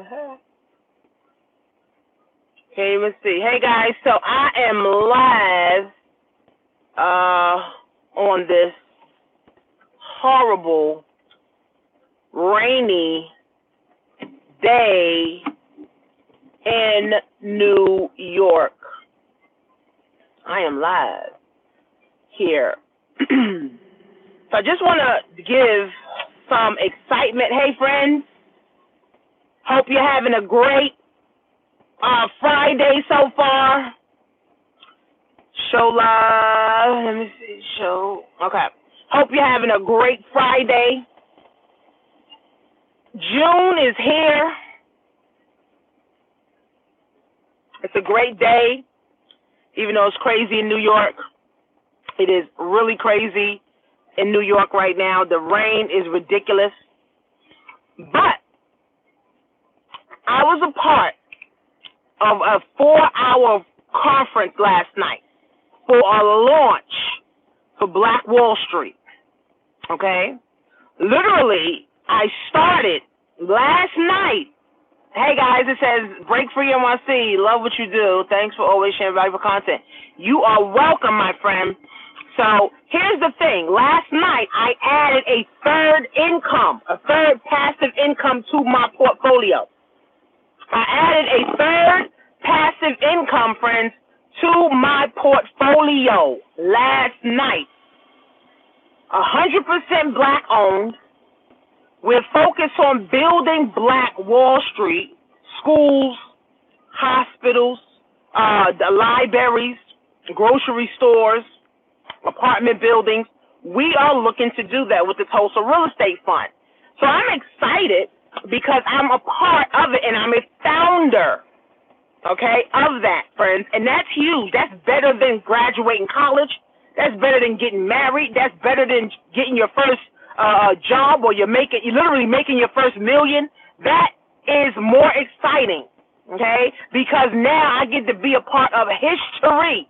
heck? Can't even see. Hey guys, so I am live on this horrible, rainy day in New York. I am live here. So I just want to give some excitement. Hey friends, hope you're having a great Friday so far. Show live. Let me see. Show. Okay. Hope you're having a great Friday. June is here. It's a great day, even though it's crazy in New York. It is really crazy in New York right now. The rain is ridiculous. But I was a part of a 4-hour conference last night for a launch for Black Wall Street. Okay? Literally, I started last night. Hey guys, it says Break Free NYC. Love what you do. Thanks for always sharing valuable content. You are welcome, my friend. So here's the thing. Last night, I added a third passive income to my portfolio. I added a third passive income, friends, to my portfolio last night. 100% black owned. We're focused on building Black Wall Street, schools, hospitals, the libraries, grocery stores, apartment buildings. We are looking to do that with the Tulsa Real Estate Fund. So I'm excited because I'm a part of it and I'm a founder, okay, of that, friends. And that's huge. That's better than graduating college. That's better than getting married. That's better than getting your first job, or you're literally making your first million. That is more exciting, okay, because now I get to be a part of history,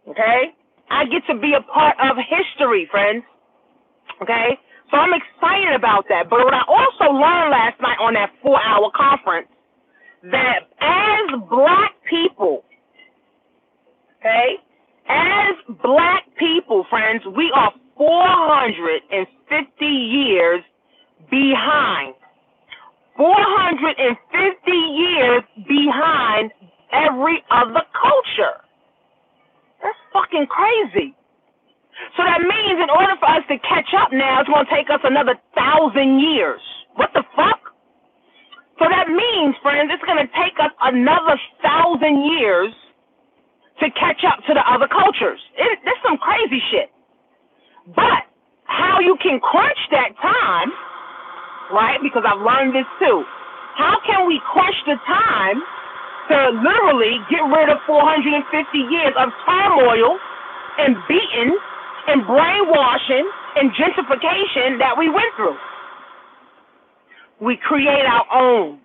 okay? I get to be a part of history, friends, okay? So I'm excited about that. But what I also learned last night on that 4-hour conference, that as black people, okay, as black people, friends, we are 450 years behind. 450 years behind every other culture. That's fucking crazy. So that means in order for us to catch up now, it's going to take us another 1,000 years. What the fuck? So that means, friends, it's going to take us another 1,000 years to catch up to the other cultures. That's some crazy shit. But how you can crunch that time, right, because I've learned this too, how can we crunch the time to literally get rid of 450 years of turmoil and beating and brainwashing and gentrification that we went through? We create our own.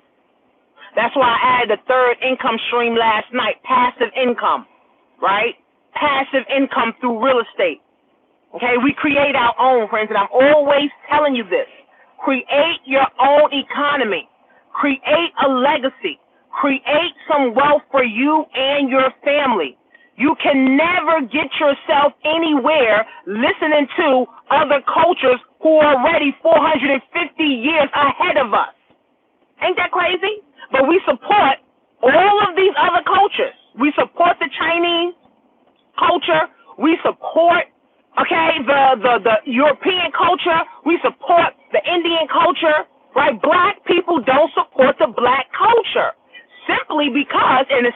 That's why I added a third income stream last night, passive income, right? Passive income through real estate. Okay, we create our own, friends, and I'm always telling you this. Create your own economy. Create a legacy. Create some wealth for you and your family. You can never get yourself anywhere listening to other cultures who are already 450 years ahead of us. Ain't that crazy? But we support all of these other cultures. We support the Chinese culture. We support, okay, the European culture. We support the Indian culture, right? Black people don't support the black culture. Simply because in the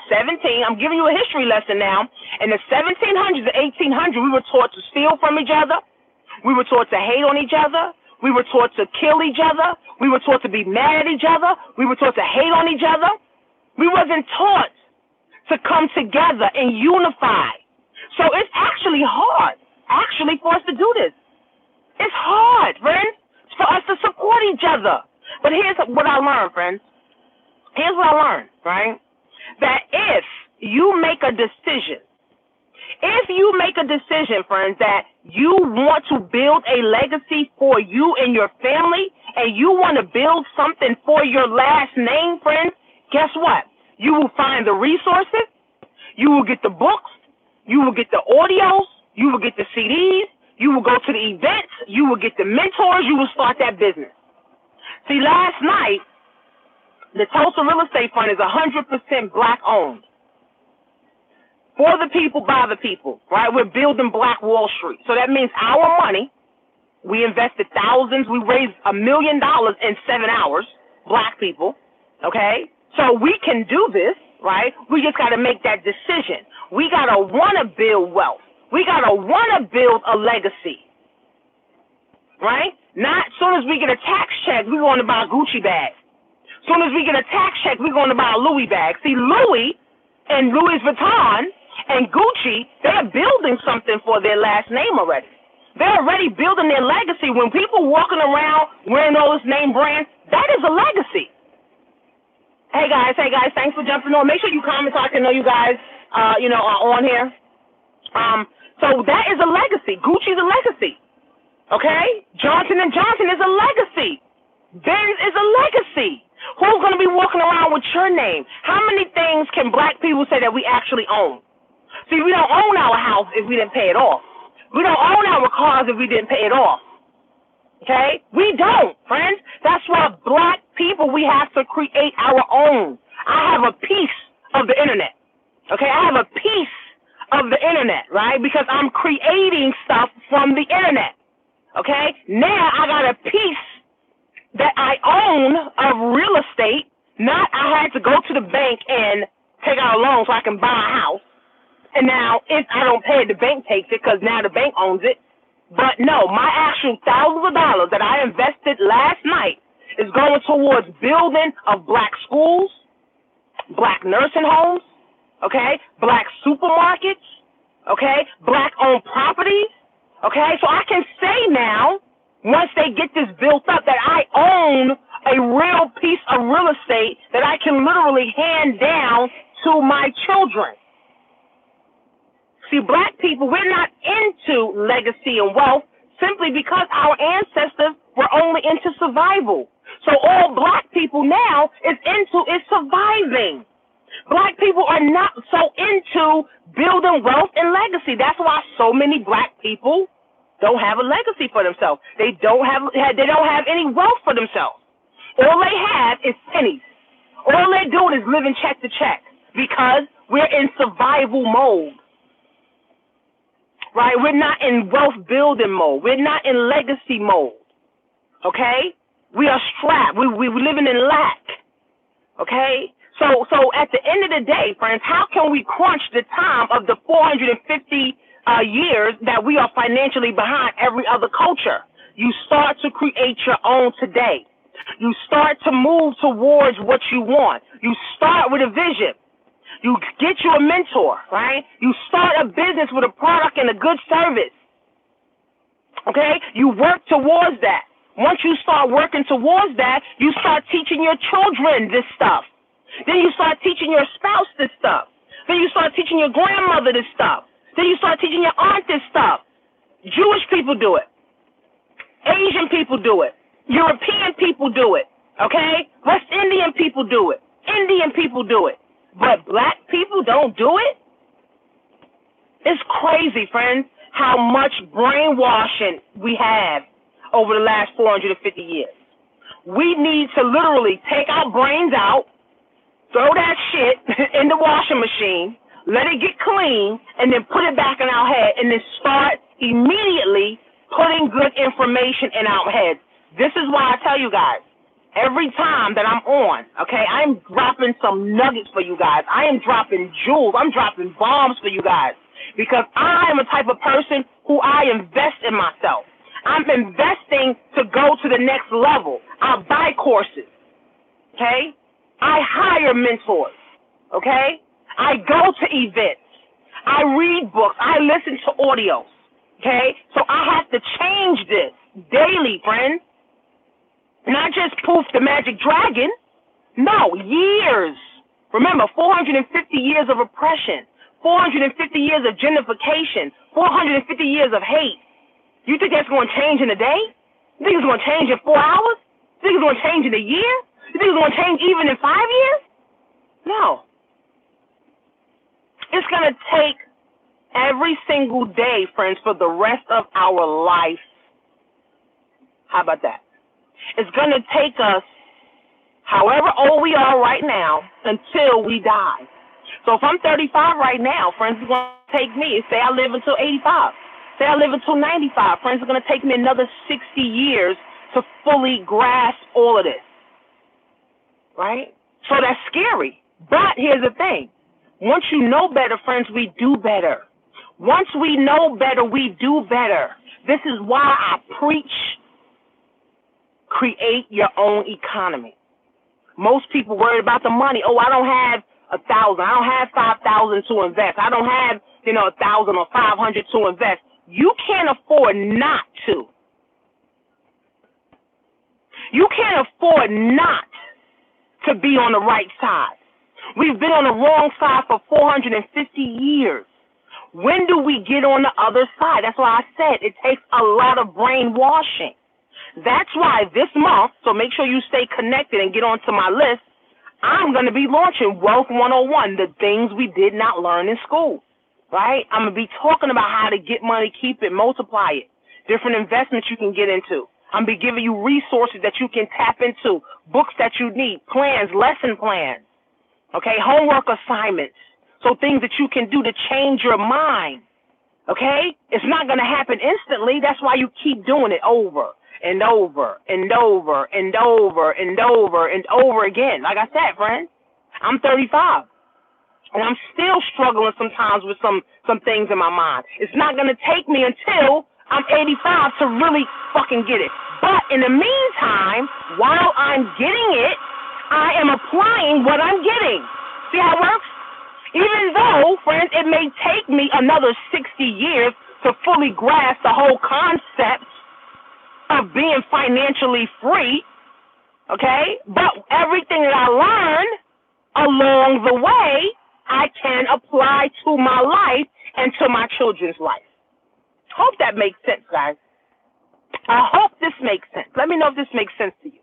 I'm giving you a history lesson now. In the 1700s and 1800s, we were taught to steal from each other. We were taught to hate on each other. We were taught to kill each other. We were taught to be mad at each other. We were taught to hate on each other. We wasn't taught to come together and unify. So it's actually hard, for us to do this. It's hard, friends, for us to support each other. But here's what I learned, friends. Here's what I learned, right? That if you make a decision, friends, that you want to build a legacy for you and your family, and you want to build something for your last name, friends, guess what? You will find the resources, you will get the books, you will get the audios, you will get the CDs, you will go to the events, you will get the mentors, you will start that business. See, last night, the Tulsa Real Estate Fund is 100% black owned. For the people, by the people, right? We're building Black Wall Street. So that means our money, we invested thousands, we raised $1 million in 7 hours, black people, okay? So we can do this, right? We just got to make that decision. We got to want to build wealth. We got to want to build a legacy, right? Not as soon as we get a tax check, we're going to buy a Gucci bag. As soon as we get a tax check, we're going to buy a Louis bag. See, Louis and Louis Vuitton and Gucci, they're building something for their last name already. They're already building their legacy. When people walking around wearing all this name brands, that is a legacy. Hey guys, thanks for jumping on. Make sure you comment so I can know you guys, are on here. So that is a legacy. Gucci's a legacy. Okay? Johnson & Johnson is a legacy. Benz is a legacy. Who's going to be walking around with your name? How many things can black people say that we actually own? See, we don't own our house if we didn't pay it off. We don't own our cars if we didn't pay it off. Okay? We don't, friends. That's why black people, we have to create our own. I have a piece of the internet. Okay? I have a piece of the internet, right? Because I'm creating stuff from the internet. Okay? Now I got a piece that I own of real estate. Not I had to go to the bank and take out a loan so I can buy a house. And now, if I don't pay it, the bank takes it because now the bank owns it. But no, my actual thousands of dollars that I invested last night is going towards building of black schools, black nursing homes, okay, black supermarkets, okay, black-owned properties, okay. So I can say now, once they get this built up, that I own a real piece of real estate that I can literally hand down to my children. See, black people, we're not into legacy and wealth simply because our ancestors were only into survival. So all black people now is surviving. Black people are not so into building wealth and legacy. That's why so many black people don't have a legacy for themselves. They don't have any wealth for themselves. All they have is pennies. All they're doing is living check to check because we're in survival mode. Right? We're not in wealth building mode. We're not in legacy mode. Okay? We are strapped. We're living in lack. Okay? So at the end of the day, friends, how can we crunch the time of the 450 years that we are financially behind every other culture? You start to create your own today. You start to move towards what you want. You start with a vision. You get you a mentor, right? You start a business with a product and a good service. Okay? You work towards that. Once you start working towards that, you start teaching your children this stuff. Then you start teaching your spouse this stuff. Then you start teaching your grandmother this stuff. Then you start teaching your aunt this stuff. Jewish people do it. Asian people do it. European people do it. Okay? West Indian people do it. Indian people do it. But black people don't do it? It's crazy, friends, how much brainwashing we have over the last 450 years. We need to literally take our brains out, throw that shit in the washing machine, let it get clean, and then put it back in our head, and then start immediately putting good information in our heads. This is why I tell you guys, every time that I'm on, okay, I'm dropping some nuggets for you guys. I am dropping jewels. I'm dropping bombs for you guys because I am a type of person who I invest in myself. I'm investing to go to the next level. I buy courses, okay? I hire mentors, okay? I go to events. I read books. I listen to audios, okay? So I have to change this daily, friends. Not just poof, the magic dragon. No, years. Remember, 450 years of oppression, 450 years of gentrification, 450 years of hate. You think that's going to change in a day? You think it's going to change in 4 hours? You think it's going to change in a year? You think it's going to change even in 5 years? No. It's going to take every single day, friends, for the rest of our life. How about that? It's going to take us however old we are right now until we die. So if I'm 35 right now, friends, it's going to take me, say I live until 85. Say I live until 95. Friends, it's going to take me another 60 years to fully grasp all of this. Right? So that's scary. But here's the thing. Once you know better, friends, we do better. Once we know better, we do better. This is why I preach create your own economy. Most people worried about the money. Oh, I don't have 1,000. I don't have 5,000 to invest. I don't have, 1,000 or 500 to invest. You can't afford not to. You can't afford not to be on the right side. We've been on the wrong side for 450 years. When do we get on the other side? That's why I said it takes a lot of brainwashing. That's why this month, so make sure you stay connected and get onto my list, I'm going to be launching Wealth 101, the things we did not learn in school, right? I'm going to be talking about how to get money, keep it, multiply it, different investments you can get into. I'm going to be giving you resources that you can tap into, books that you need, plans, lesson plans, okay, homework assignments, so things that you can do to change your mind, okay? It's not going to happen instantly. That's why you keep doing it over and over and over and over and over and over again. Like I said, friends, I'm 35, and I'm still struggling sometimes with some things in my mind. It's not going to take me until I'm 85 to really fucking get it. But in the meantime, while I'm getting it, I am applying what I'm getting. See how it works? Even though, friends, it may take me another 60 years to fully grasp the whole concept of being financially free, okay? But everything that I learn along the way, I can apply to my life and to my children's life. Hope that makes sense, guys. I hope this makes sense. Let me know if this makes sense to you,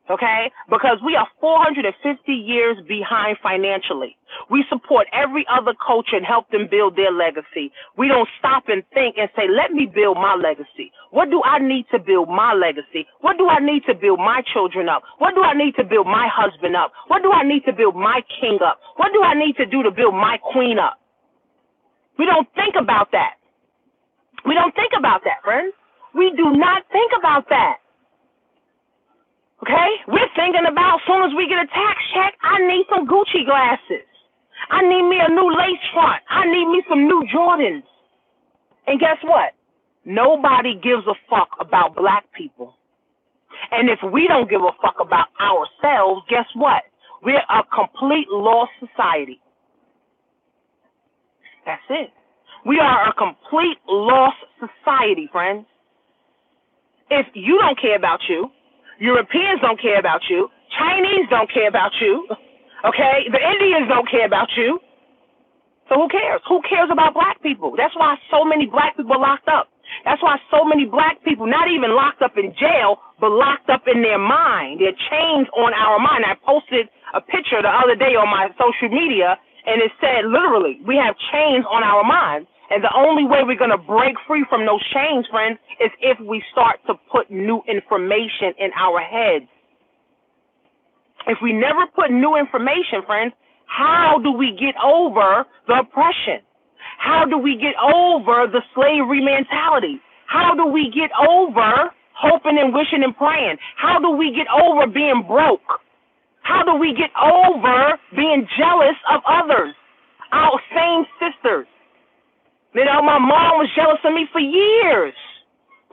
okay? Because we are 450 years behind financially. We support every other culture and help them build their legacy. We don't stop and think and say, let me build my legacy. What do I need to build my legacy? What do I need to build my children up? What do I need to build my husband up? What do I need to build my king up? What do I need to do to build my queen up? We don't think about that. We don't think about that, friends. We do not think about that. Okay? We're thinking about as soon as we get a tax check, I need some Gucci glasses. I need me a new lace front. I need me some new Jordans. And guess what? Nobody gives a fuck about black people. And if we don't give a fuck about ourselves, guess what? We're a complete lost society. That's it. We are a complete lost society, friends. If you don't care about you, Europeans don't care about you, Chinese don't care about you, okay? The Indians don't care about you. So who cares? Who cares about black people? That's why so many black people are locked up. That's why so many black people, not even locked up in jail, but locked up in their mind. They're chains on our mind. I posted a picture the other day on my social media, and it said, literally, we have chains on our minds. And the only way we're going to break free from those chains, friends, is if we start to put new information in our heads. If we never put new information, friends, how do we get over the oppression? How do we get over the slavery mentality? How do we get over hoping and wishing and praying? How do we get over being broke? How do we get over being jealous of others, our same sisters? You know, my mom was jealous of me for years.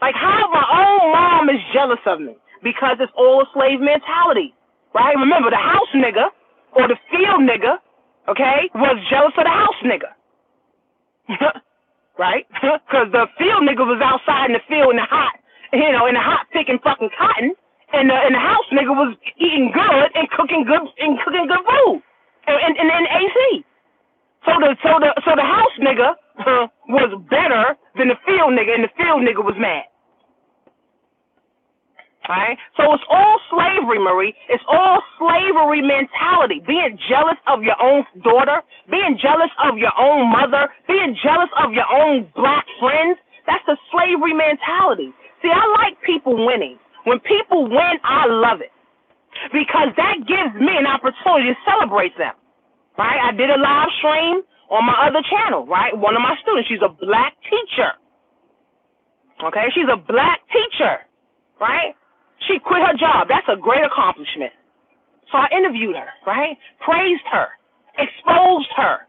Like, how my own mom is jealous of me? Because it's all a slave mentality, right? Remember, the house nigga or the field nigga, okay, was jealous of the house nigga, right? Because the field nigga was outside in the field in the hot, picking fucking cotton, and the house nigga was eating good and cooking good food, and AC. So the house nigga, was better than the field nigga, and the field nigga was mad. All right? So it's all slavery, Marie. It's all slavery mentality. Being jealous of your own daughter, being jealous of your own mother, being jealous of your own black friends. That's the slavery mentality. See, I like people winning. When people win, I love it. Because that gives me an opportunity to celebrate them. Right? I did a live stream on my other channel, right? One of my students, she's a black teacher. Okay? She's a black teacher. Right? She quit her job. That's a great accomplishment. So I interviewed her, right? Praised her, exposed her,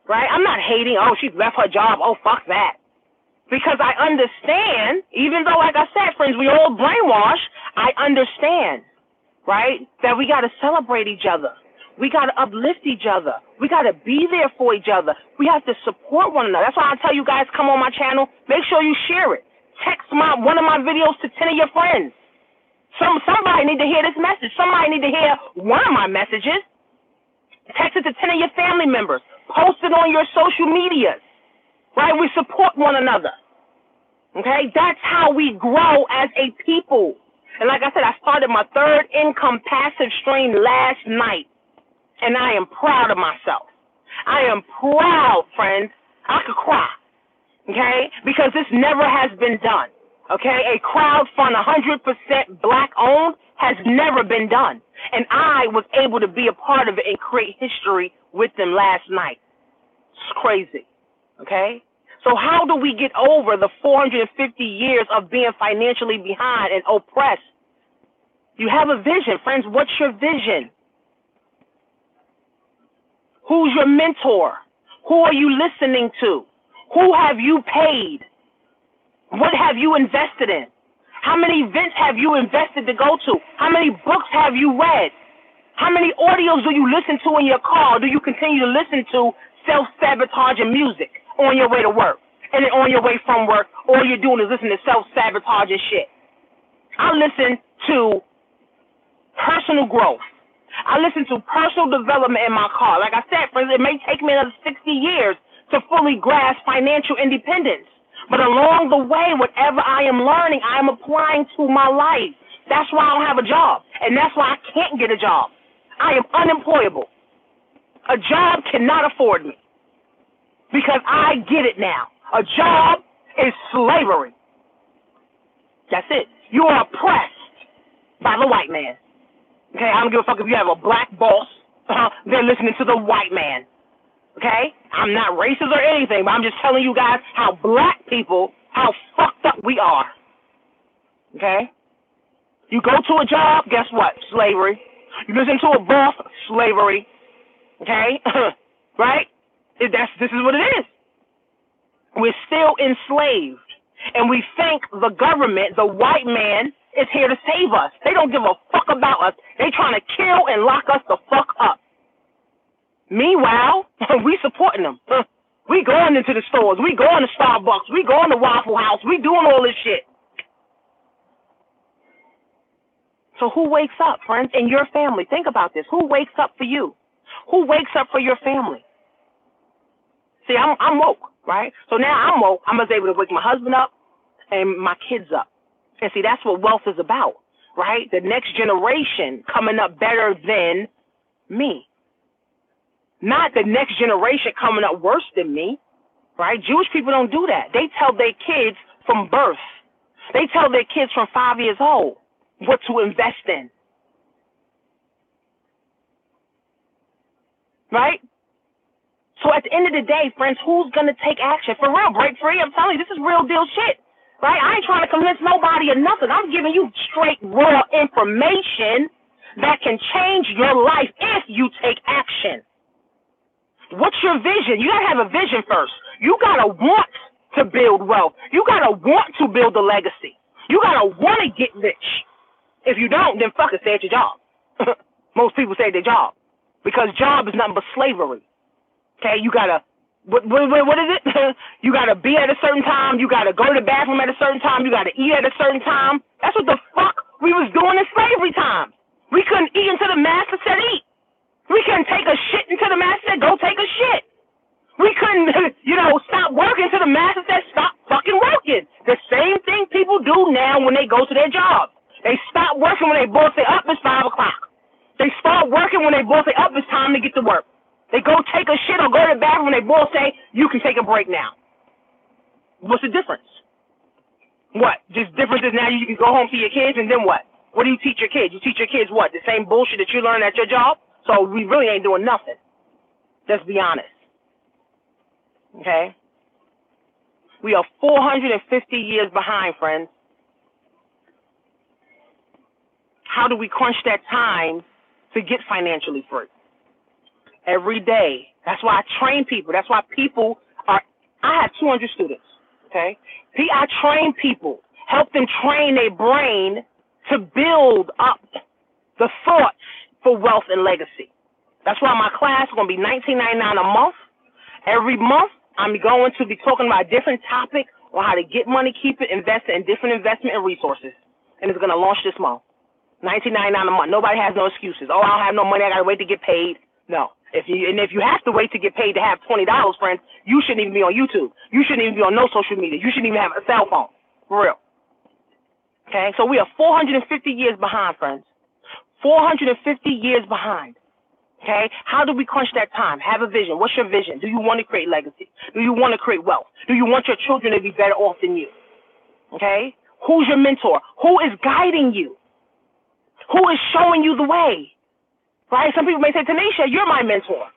right? I'm not hating, oh, she left her job, oh, fuck that. Because I understand, even though, like I said, friends, we all brainwashed, I understand, right, that we got to celebrate each other. We got to uplift each other. We got to be there for each other. We have to support one another. That's why I tell you guys, come on my channel, make sure you share it. Text one of my videos to 10 of your friends. Somebody need to hear this message. Somebody need to hear one of my messages. Text it to 10 of your family members. Post it on your social medias. Right? We support one another. Okay? That's how we grow as a people. And like I said, I started my third income passive stream last night. And I am proud of myself. I am proud, friends. I could cry. Okay? Because this never has been done. Okay, a crowdfund 100% black owned has never been done. And I was able to be a part of it and create history with them last night. It's crazy. Okay? So how do we get over the 450 years of being financially behind and oppressed? You have a vision, friends. What's your vision? Who's your mentor? Who are you listening to? Who have you paid? What have you invested in? How many events have you invested to go to? How many books have you read? How many audios do you listen to in your car? Do you continue to listen to self-sabotaging music on your way to work? And then on your way from work, all you're doing is listening to self-sabotaging shit. I listen to personal growth. I listen to personal development in my car. Like I said, friends, it may take me another 60 years to fully grasp financial independence. But along the way, whatever I am learning, I am applying to my life. That's why I don't have a job. And that's why I can't get a job. I am unemployable. A job cannot afford me. Because I get it now. A job is slavery. That's it. You are oppressed by the white man. Okay, I don't give a fuck if you have a black boss. They're listening to the white man. Okay? I'm not racist or anything, but I'm just telling you guys how black people, how fucked up we are. Okay? You go to a job, guess what? Slavery. You listen to a boss, slavery. Okay? Right? This is what it is. We're still enslaved. And we think the government, the white man, is here to save us. They don't give a fuck about us. They trying to kill and lock us the fuck up. Meanwhile, we supporting them. We going into the stores. We going to Starbucks. We going to Waffle House. We doing all this shit. So who wakes up, friends, in your family? Think about this. Who wakes up for you? Who wakes up for your family? See, I'm woke, right? So now I'm woke. I'm just able to wake my husband up and my kids up. And see, that's what wealth is about, right? The next generation coming up better than me. Not the next generation coming up worse than me, right? Jewish people don't do that. They tell their kids from birth. They tell their kids from 5 years old what to invest in. Right? So at the end of the day, friends, who's going to take action? For real, break free. I'm telling you, this is real deal shit. Right? I ain't trying to convince nobody of nothing. I'm giving you straight, raw information that can change your life if you take action. What's your vision? You got to have a vision first. You got to want to build wealth. You got to want to build a legacy. You got to want to get rich. If you don't, then fuck it, stay at your job. Most people say their job. Because job is nothing but slavery. Okay, you got to, what is it? You got to be at a certain time. You got to go to the bathroom at a certain time. You got to eat at a certain time. That's what the fuck we was doing in slavery time. We couldn't eat until the master said eat. We couldn't take a shit until the master said go take a shit. We couldn't, stop working till the masses said stop fucking working. The same thing people do now when they go to their jobs. They stop working when they both say, up, it's 5 o'clock. They start working when they both say, up, it's time to get to work. They go take a shit or go to the bathroom when they both say, you can take a break now. What's the difference? What? Just difference is now you can go home to your kids, and then what? What do you teach your kids? You teach your kids what? The same bullshit that you learned at your job? So we really ain't doing nothing. Let's be honest. Okay? We are 450 years behind, friends. How do we crunch that time to get financially free? Every day. That's why I train people. That's why people are, I have 200 students, okay? I train people, help them train their brain to build up the thoughts for wealth and legacy. That's why my class is going to be $19.99 a month. Every month, I'm going to be talking about a different topic on how to get money, keep it, invest it in different investment and resources. And it's going to launch this month. $19.99 a month. Nobody has no excuses. Oh, I don't have no money. I got to wait to get paid. No. If you have to wait to get paid to have $20, friends, you shouldn't even be on YouTube. You shouldn't even be on no social media. You shouldn't even have a cell phone. For real. Okay? So we are 450 years behind, friends. 450 years behind. Okay? How do we crunch that time? Have a vision. What's your vision? Do you want to create legacy? Do you want to create wealth? Do you want your children to be better off than you? Okay? Who's your mentor? Who is guiding you? Who is showing you the way? Right? Some people may say, Tanisha, you're my mentor.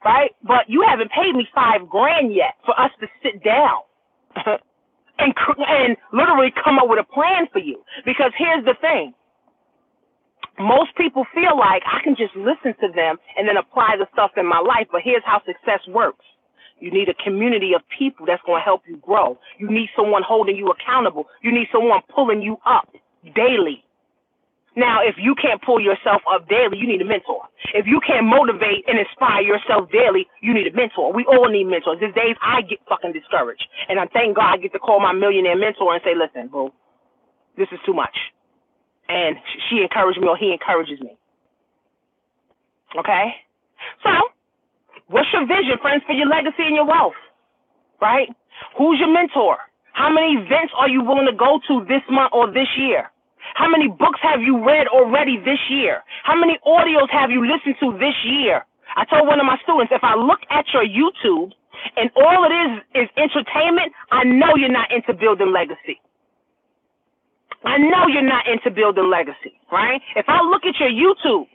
Right? But you haven't paid me $5,000 yet for us to sit down and literally come up with a plan for you. Because here's the thing. Most people feel like I can just listen to them and then apply the stuff in my life, but here's how success works. You need a community of people that's going to help you grow. You need someone holding you accountable. You need someone pulling you up daily. Now, if you can't pull yourself up daily, you need a mentor. If you can't motivate and inspire yourself daily, you need a mentor. We all need mentors. There's days I get fucking discouraged, and I thank God I get to call my millionaire mentor and say, listen, boo, this is too much. And she encouraged me or he encourages me. Okay? So, what's your vision, friends, for your legacy and your wealth? Right? Who's your mentor? How many events are you willing to go to this month or this year? How many books have you read already this year? How many audios have you listened to this year? I told one of my students, if I look at your YouTube and all it is entertainment, I know you're not into building legacy. I know you're not into building legacy, right? If I look at your YouTube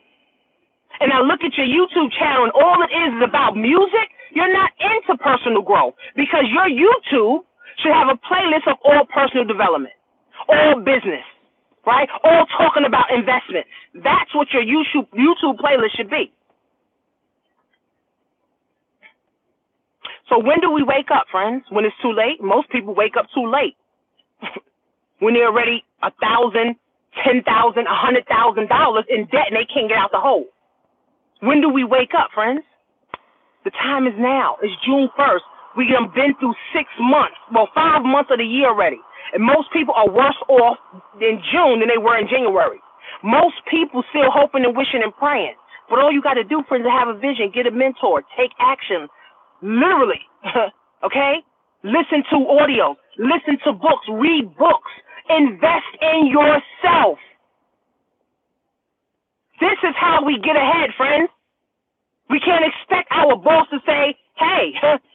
and I look at your YouTube channel and all it is about music, you're not into personal growth, because your YouTube should have a playlist of all personal development, all business, right? All talking about investments. That's what your YouTube playlist should be. So when do we wake up, friends? When it's too late? Most people wake up too late. When they're already $1,000, $10,000, $100,000 in debt and they can't get out the hole. When do we wake up, friends? The time is now. It's June 1st. We have been through 6 months, 5 months of the year already. And most people are worse off in June than they were in January. Most people still hoping and wishing and praying. But all you got to do, friends, is have a vision, get a mentor, take action. Literally, okay? Listen to audio, listen to books, read books, invest in yourself. This is how we get ahead, friends. We can't expect our boss to say, hey,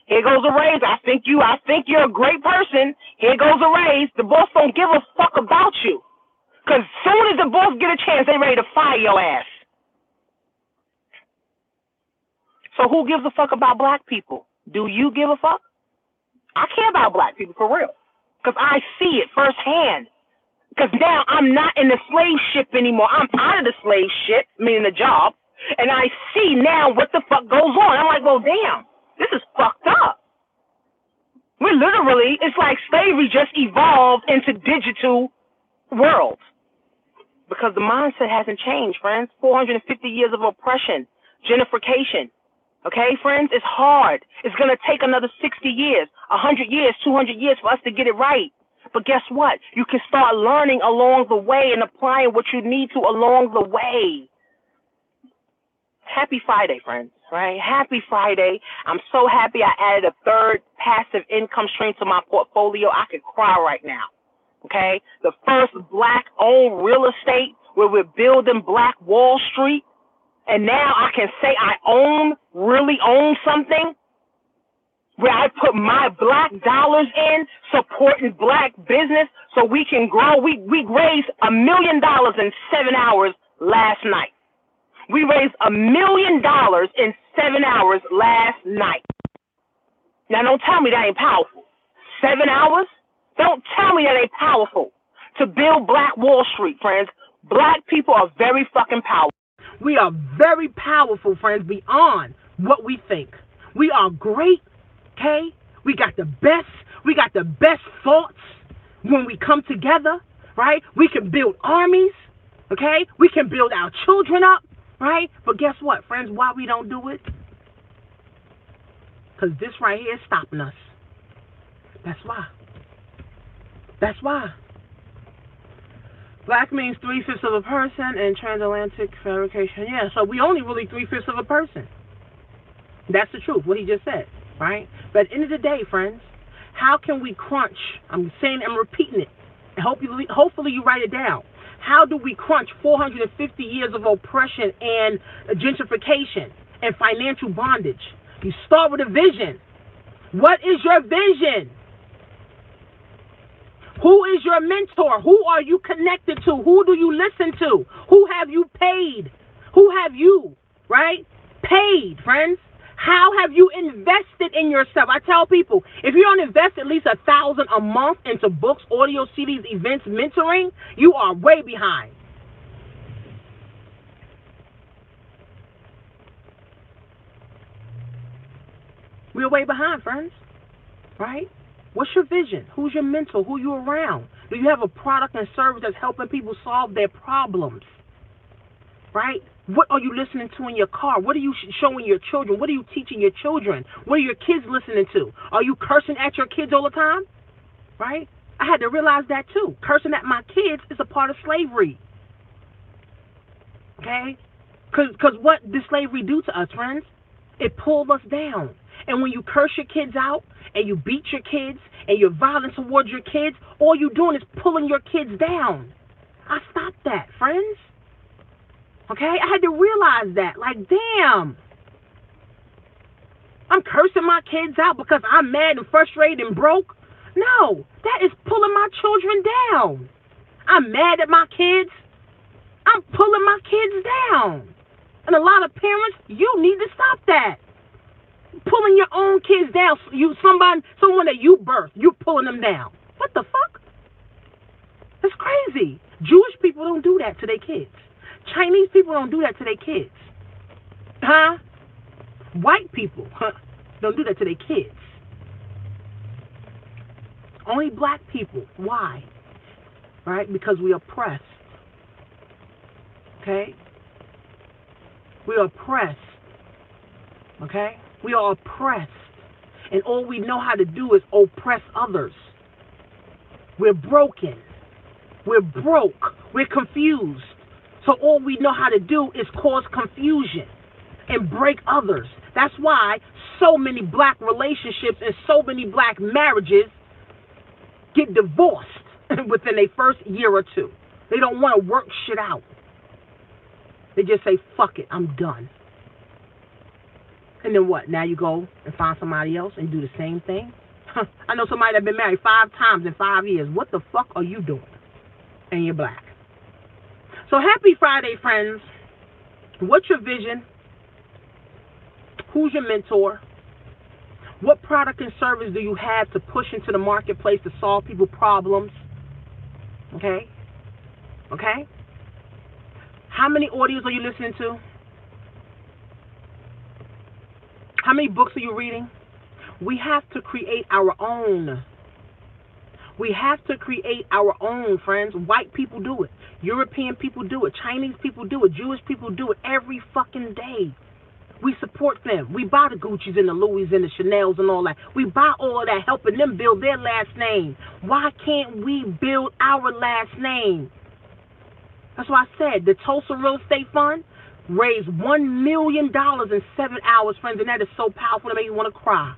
here goes a raise. I think you're a great person. Here goes a raise. The boss don't give a fuck about you. Because as soon as the boss get a chance, they ready to fire your ass. So who gives a fuck about black people? Do you give a fuck? I care about black people for real. Because I see it firsthand. Because now I'm not in the slave ship anymore. I'm out of the slave ship, meaning the job. And I see now what the fuck goes on. I'm like, well, damn, this is fucked up. We're literally, it's like slavery just evolved into digital world. Because the mindset hasn't changed, friends. 450 years of oppression, gentrification. Okay, friends, it's hard. It's going to take another 60 years, 100 years, 200 years for us to get it right. But guess what? You can start learning along the way and applying what you need to along the way. Happy Friday, friends. right? Happy Friday. I'm so happy I added a third passive income stream to my portfolio. I could cry right now, okay? The first black-owned real estate where we're building Black Wall Street, and now I can say I really own something where I put my black dollars in supporting black business so we can grow. We raised $1 million in 7 hours last night. We raised $1 million in 7 hours last night. Now, don't tell me that ain't powerful. 7 hours? Don't tell me that ain't powerful. To build Black Wall Street, friends, black people are very fucking powerful. We are very powerful, friends, beyond what we think. We are great, okay? We got the best thoughts when we come together, right? We can build armies, okay? We can build our children up, right? But guess what, friends? Why we don't do it? Because this right here is stopping us. That's why. That's why. Black means 3/5 of a person and transatlantic fabrication. Yeah, so we only really 3/5 of a person. That's the truth, what he just said, right? But at the end of the day, friends, how can we crunch? I'm saying I'm repeating it. Hopefully you write it down. How do we crunch 450 years of oppression and gentrification and financial bondage? You start with a vision. What is your vision? Who is your mentor? Who are you connected to? Who do you listen to? Who have you paid? Who have you, right, paid, friends? How have you invested in yourself? I tell people, if you don't invest at least $1,000 a month into books, audio, CDs, events, mentoring, you are way behind. We're way behind, friends, right? What's your vision? Who's your mentor? Who you around? Do you have a product and service that's helping people solve their problems? Right? What are you listening to in your car? What are you showing your children? What are you teaching your children? What are your kids listening to? Are you cursing at your kids all the time? Right? I had to realize that too. Cursing at my kids is a part of slavery. Okay? Because what did slavery do to us, friends? It pulled us down. And when you curse your kids out and you beat your kids and you're violent towards your kids, all you're doing is pulling your kids down. I stopped that, friends. Okay? I had to realize that. Like, damn. I'm cursing my kids out because I'm mad and frustrated and broke. No, that is pulling my children down. I'm mad at my kids. I'm pulling my kids down. And a lot of parents, you need to stop that. Pulling your own kids down. Someone that you birthed, you pulling them down. What the fuck? That's crazy. Jewish people don't do that to their kids. Chinese people don't do that to their kids. Huh? White people don't do that to their kids. Only black people. Why? Right? Because we are oppressed. Okay? We are oppressed. Okay? We are oppressed. And all we know how to do is oppress others. We're broken. We're broke. We're confused. So all we know how to do is cause confusion and break others. That's why so many black relationships and so many black marriages get divorced within their first year or two. They don't want to work shit out. They just say, fuck it, I'm done. And then what? Now you go and find somebody else and do the same thing? I know somebody that's been married 5 times in 5 years. What the fuck are you doing? And you're black. So happy Friday, friends. What's your vision? Who's your mentor? What product and service do you have to push into the marketplace to solve people's problems? Okay? Okay? How many audios are you listening to? How many books are you reading? We have to create our own. We have to create our own, friends. White people do it. European people do it. Chinese people do it. Jewish people do it every fucking day. We support them. We buy the Gucci's and the Louis and the Chanel's and all that. We buy all of that, helping them build their last name. Why can't we build our last name? That's why I said the Tulsa Real Estate Fund, raised $1 million in 7 hours, friends, and that is so powerful to make you want to cry.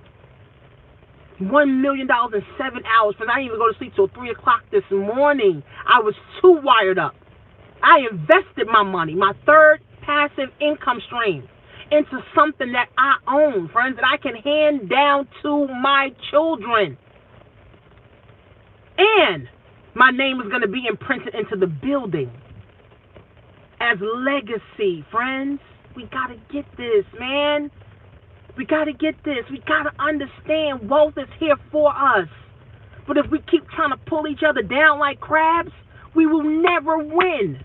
$1 million in 7 hours, friends. I didn't even go to sleep till 3 o'clock this morning. I was too wired up. I invested my money, my third passive income stream, into something that I own, friends, that I can hand down to my children. And my name is going to be imprinted into the building as legacy, friends. We got to get this, man. We got to get this. We got to understand wealth is here for us. But if we keep trying to pull each other down like crabs, we will never win.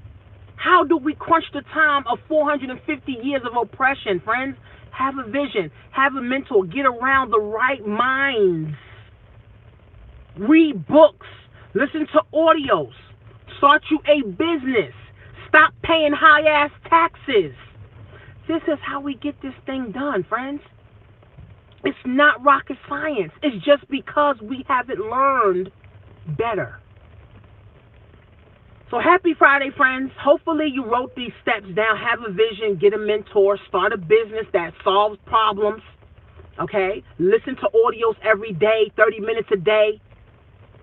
How do we crunch the time of 450 years of oppression, friends? Have a vision. Have a mentor. Get around the right minds. Read books. Listen to audios. Start you a business. Stop paying high-ass taxes. This is how we get this thing done, friends. It's not rocket science. It's just because we haven't learned better. So happy Friday, friends. Hopefully you wrote these steps down. Have a vision. Get a mentor. Start a business that solves problems. Okay? Listen to audios every day, 30 minutes a day.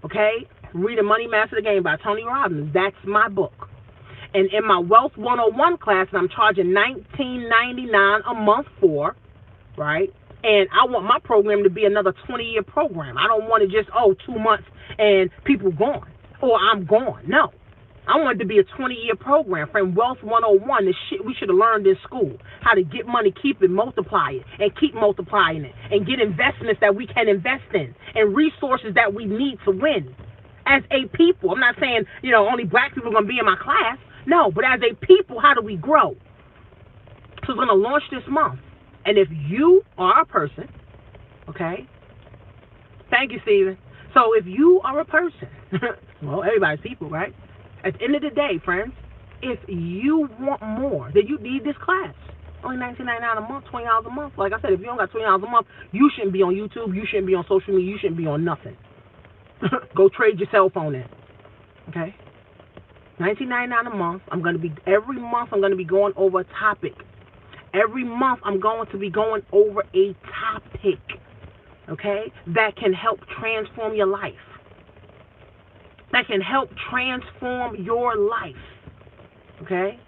Okay? Read The Money Master of the Game by Tony Robbins. That's my book. And in my Wealth 101 class, I'm charging $19.99 a month for, right? And I want my program to be another 20-year program. I don't want to just, 2 months and people gone or I'm gone. No. I want it to be a 20-year program. From Wealth 101, the shit we should have learned in school. How to get money, keep it, multiply it, and keep multiplying it. And get investments that we can invest in. And resources that we need to win. As a people. I'm not saying, only black people are going to be in my class. No, but as a people, how do we grow? So it's going to launch this month. And if you are a person, okay, thank you, Stephen. So if you are a person, well, everybody's people, right? At the end of the day, friends, if you want more, then you need this class. Only $19.99 a month, $20 a month. Like I said, if you don't got $20 a month, you shouldn't be on YouTube. You shouldn't be on social media. You shouldn't be on nothing. Go trade your cell phone in. Okay? $19.99 a month. Every month I'm going to be going over a topic. Every month I'm going to be going over a topic, okay, that can help transform your life. That can help transform your life, okay?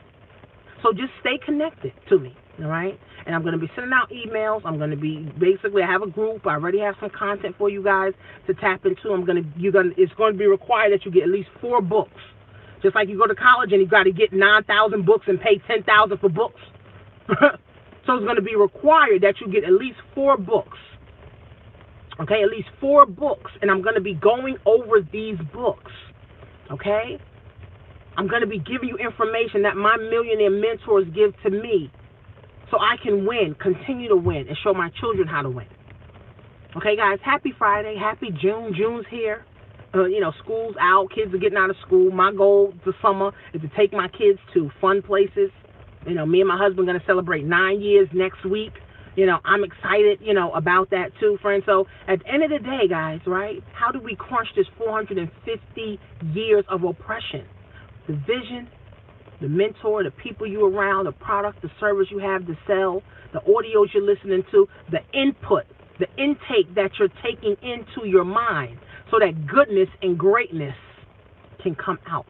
So just stay connected to me, all right? And I'm going to be sending out emails. I'm going to be, I have a group. I already have some content for you guys to tap into. It's going to be required that you get at least 4 books. Just like you go to college and you got to get 9,000 books and pay $10,000 for books. So it's going to be required that you get at least 4 books. Okay, at least 4 books. And I'm going to be going over these books. Okay? I'm going to be giving you information that my millionaire mentors give to me so I can win, continue to win, and show my children how to win. Okay, guys, happy Friday. Happy June. June's here. School's out. Kids are getting out of school. My goal this summer is to take my kids to fun places. Me and my husband are going to celebrate 9 years next week. I'm excited, about that too, friends. So at the end of the day, guys, right, how do we crunch this 450 years of oppression? The vision, the mentor, the people you're around, the product, the service you have to sell, the audios you're listening to, the input, the intake that you're taking into your mind so that goodness and greatness can come out.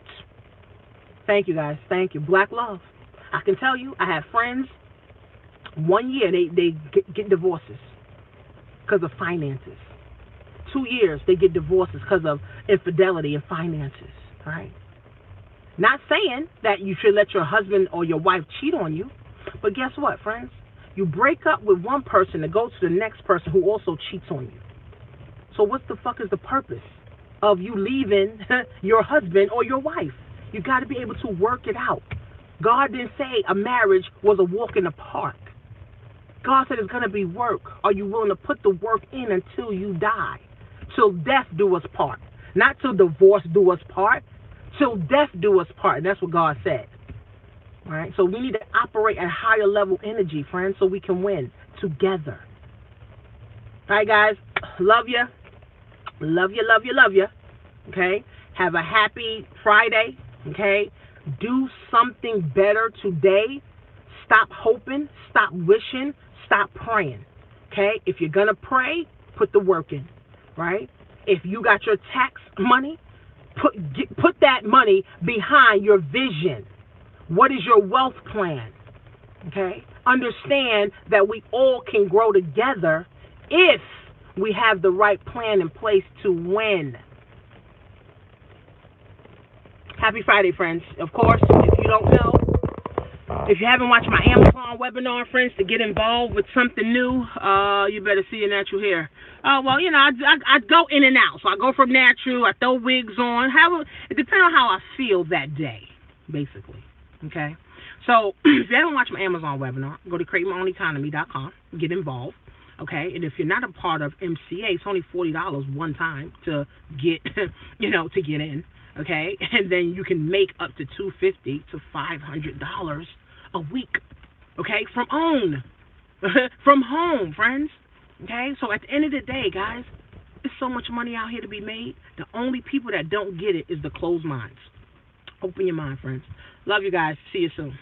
Thank you, guys. Thank you. Black love. I can tell you, I have friends, 1 year they get divorces because of finances. 2 years they get divorces because of infidelity and finances, right? Not saying that you should let your husband or your wife cheat on you, but guess what, friends? You break up with one person to go to the next person who also cheats on you. So what the fuck is the purpose of you leaving your husband or your wife? You got to be able to work it out. God didn't say a marriage was a walk in the park. God said it's going to be work. Are you willing to put the work in until you die? Till death do us part. Not till divorce do us part. Till death do us part. And that's what God said. All right? So we need to operate at higher level energy, friends, so we can win together. All right, guys. Love you. Love you, love you, love you. Okay? Have a happy Friday. Okay? Do something better today. Stop hoping, stop wishing, stop praying. Okay? If you're going to pray, put the work in, right? If you got your tax money, put that money behind your vision. What is your wealth plan? Okay? Understand that we all can grow together if we have the right plan in place to win. Happy Friday, friends. Of course, if you don't know, if you haven't watched my Amazon webinar, friends, to get involved with something new, you better see a natural hair. Well, you know, I go in and out. So I go from natural, I throw wigs on. It depends on how I feel that day, basically. Okay? So if you haven't watched my Amazon webinar, go to createmyownEconomy.com, get involved. Okay? And if you're not a part of MCA, it's only $40 one time to get, to get in. Okay? And then you can make up to $250 to $500 a week. Okay? From home, friends. Okay? So at the end of the day, guys, there's so much money out here to be made. The only people that don't get it is the closed minds. Open your mind, friends. Love you guys. See you soon.